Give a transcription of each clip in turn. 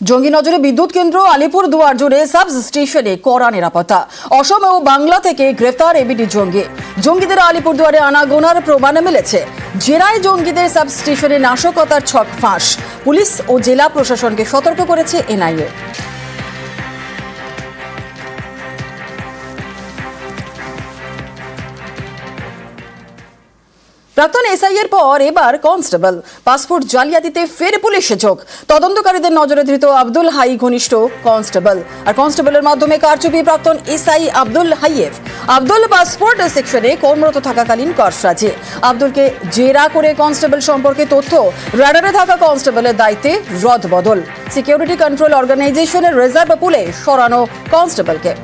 জঙ্গি নজরে বিদ্যুৎ কেন্দ্র আলিপুরদুয়ার জুড়ে সাব স্টেশনে কড়া নিরাপত্তা। অসম ও বাংলা থেকে গ্রেফতার এবিডি জঙ্গি। জঙ্গিদের আলিপুরদুয়ারে আনাগোনার প্রমাণ মিলেছে। জেরায় জঙ্গিদের সাব স্টেশনে নাশকতার ছক ফাঁস। পুলিশ ও জেলা প্রশাসনকে সতর্ক করেছে এনআইএ। প্রাক্তন এসআইয়ের পর এবার কনস্টেবল। পাসপোর্ট জালিয়াতিতে ফের পুলিশে যোগ। তদন্তকারীদের নজরে ধৃত আব্দুল হাই ঘনিষ্ঠ কনস্টেবল। আর কনস্টেবলের মাধ্যমে কারচুপি প্রাক্তন এসআই আব্দুল হাইয়ের। আব্দুল পাসপোর্ট সেকশনে কর্মরত থাকাকালীন কারসাজি। আব্দুলকে জেরা করে কনস্টেবল সম্পর্কে তথ্য। রাডারে থাকা কনস্টেবলের দায়িত্বে রদবদল। সিকিউরিটি কন্ট্রোল অর্গানাইজেশনের রিজার্ভ পুলে সরানো কনস্টেবলকে।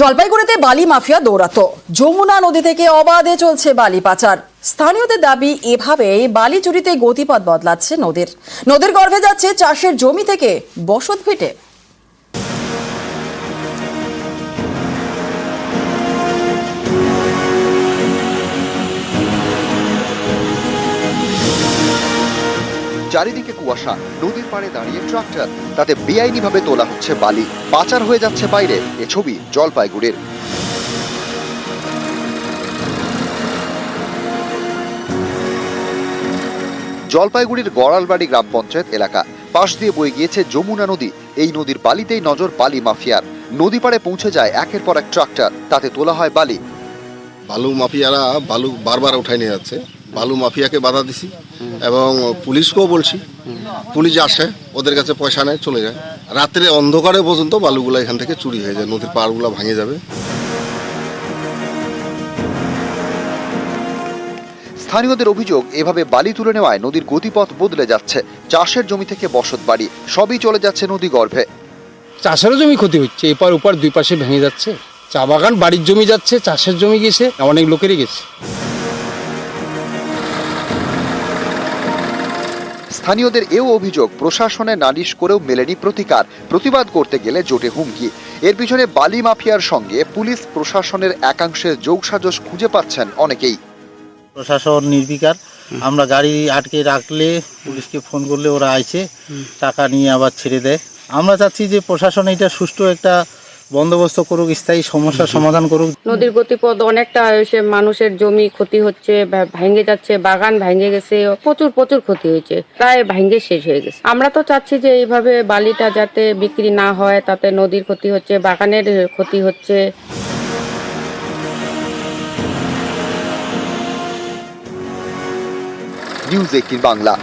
জলপাইগুড়িতে বালি মাফিয়া দৌড়াতো। যমুনা নদী থেকে অবাধে চলছে বালি পাচার। স্থানীয়দের দাবি, এভাবে বালি চুরিতে গতিপথ বদলাচ্ছে নদীর গর্ভে যাচ্ছে চাষের জমি থেকে বসত ভিটে। চারিদিকে কুয়াশা, নদীর পাড়ে দাঁড়িয়ে ট্রাক্টর, তাতে বেআইনিভাবে তোলা হচ্ছে বালি, পাচার হয়ে যাচ্ছে বাইরে। এ ছবি জলপাইগুড়ির। জলপাইগুড়ির গড়ালবাড়ি গ্রাম পঞ্চায়েত এলাকা, পাশ দিয়ে বয়ে গিয়েছে যমুনা নদী। এই নদীর বালিতেই নজর বালি মাফিয়ার। নদী পাড়ে পৌঁছে যায় একের পর এক ট্রাক্টর, তাতে তোলা হয় বালি। বালু মাফিয়ারা বালু বারবার উঠাই নিয়ে যাচ্ছে। বালু মাফিয়াকে বাধা দিছি এবং পুলিশকেও বলছি। পুলিশ আসে, ওদের কাছে পয়সা নেয়, চলে যায়। রাত্রে অন্ধকারে পর্যন্ত বালুগুলো এখান থেকে চুরি হয়ে যায়, নদীর পাড়গুলো ভাঙে যাবে। স্থানীয়দের অভিযোগ, এভাবে বালি তুলে নেওয়ায় নদীর গতিপথ বদলে যাচ্ছে। চাষের জমি থেকে বসত বাড়ি সবই চলে যাচ্ছে নদী গর্ভে। চাষেরও জমি ক্ষতি হচ্ছে, এপার ওপার দুই পাশে ভেঙে যাচ্ছে। চা বাগান, বাড়ির জমি যাচ্ছে, চাষের জমি গেছে, অনেক লোকেরই গেছে। স্থানীয়দের এও অভিযোগ, প্রশাসনে নালিশ করেও মেলেনি প্রতিকার। প্রতিবাদ করতে গেলে জোটে হুমকি। এর পিছনে বালি মাফিয়ার সঙ্গে পুলিশ প্রশাসনের একাংশের যোগসাজশ খুঁজে পাচ্ছেন অনেকেই। প্রশাসন নির্বিকার। আমরা গাড়ি আটকে রাখলে পুলিশকে ফোন করলে ওরা আইছে, টাকা নিয়ে আবার ছেড়ে দেয়। আমরা চাচ্ছি যে প্রশাসন এটা সুষ্ঠু একটা বন্দোবস্ত করুক, স্থায়ী সমস্যার সমাধান করুক। নদীর গতিপথ অনেকটা হয়েছে, মানুষের জমি ক্ষতি হচ্ছে, ভেঙে যাচ্ছে, বাগান ভেঙে গেছে, প্রচুর ক্ষতি হয়েছে, প্রায় ভেঙে শেষ হয়ে গেছে। আমরা তো চাচ্ছি যে এইভাবে বালিটা যাতে বিক্রি না হয়, তাতে নদীর ক্ষতি হচ্ছে, বাগানের ক্ষতি হচ্ছে। নিউজ 18 বাংলা।